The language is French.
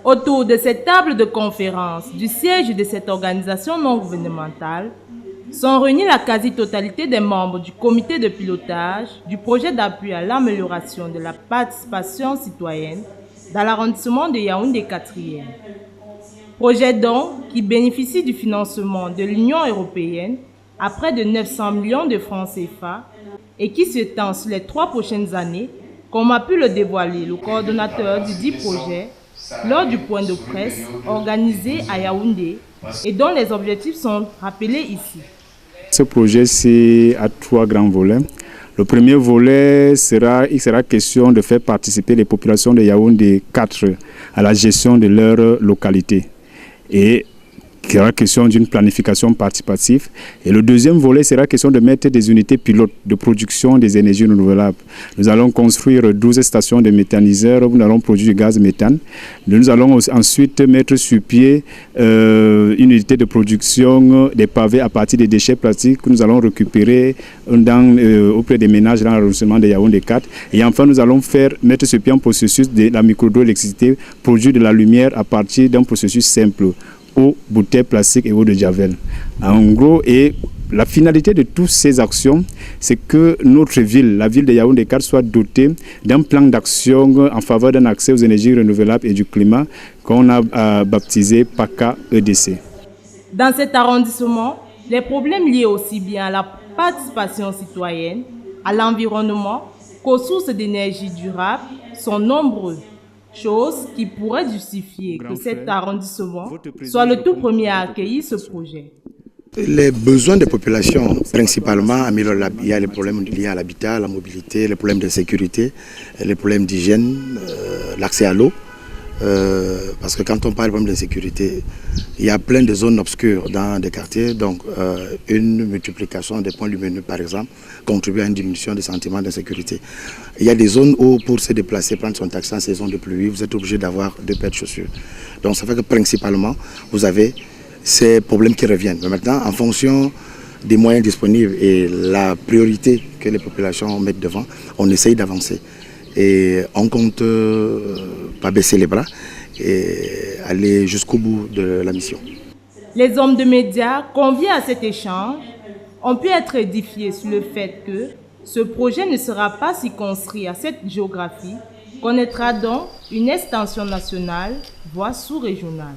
Autour de cette table de conférence du siège de cette organisation non gouvernementale sont réunis la quasi-totalité des membres du comité de pilotage du projet d'appui à l'amélioration de la participation citoyenne dans l'arrondissement de Yaoundé 4e. Projet donc qui bénéficie du financement de l'Union européenne à près de 900 millions de francs CFA et qui s'étend sur les 3 prochaines années, comme a pu le dévoiler le coordonnateur du dit projet lors du point de presse organisé à Yaoundé et dont les objectifs sont rappelés ici. Ce projet, c'est à 3 grands volets. Le premier volet, il sera question de faire participer les populations de Yaoundé 4 à la gestion de leur localité. Et il sera question d'une planification participative. Et le deuxième volet sera question de mettre des unités pilotes de production des énergies renouvelables. Nous allons construire 12 stations de méthaniseurs où nous allons produire du gaz méthane. Nous allons ensuite mettre sur pied une unité de production des pavés à partir des déchets plastiques que nous allons récupérer auprès des ménages dans l'arrondissement de Yaoundé 4. Et enfin, nous allons mettre sur pied un processus de la microhydroélectricité, produire de la lumière à partir d'un processus simple. Eau, bouteilles plastiques et eau de javel. En gros, et la finalité de toutes ces actions, c'est que notre ville, la ville de Yaoundé 4, soit dotée d'un plan d'action en faveur d'un accès aux énergies renouvelables et du climat qu'on a baptisé PACA EDC. Dans cet arrondissement, les problèmes liés aussi bien à la participation citoyenne, à l'environnement qu'aux sources d'énergie durable sont nombreux. Chose qui pourrait justifier que cet arrondissement soit le tout premier à accueillir ce projet. Les besoins des populations, principalement, il y a les problèmes liés à l'habitat, à la mobilité, les problèmes de sécurité, les problèmes d'hygiène, l'accès à l'eau. Parce que quand on parle de problèmes de sécurité, il y a plein de zones obscures dans des quartiers. Donc, une multiplication des points lumineux, par exemple, contribue à une diminution des sentiments d'insécurité. Il y a des zones où, pour se déplacer, prendre son taxi en saison de pluie, vous êtes obligé d'avoir 2 paires de chaussures. Donc, ça fait que principalement, vous avez ces problèmes qui reviennent. Mais maintenant, en fonction des moyens disponibles et la priorité que les populations mettent devant, on essaye d'avancer. Et on compte pas baisser les bras et aller jusqu'au bout de la mission. Les hommes de médias conviés à cet échange ont pu être édifiés sur le fait que ce projet ne sera pas circonscrit à cette géographie, connaîtra donc une extension nationale, voire sous-régionale.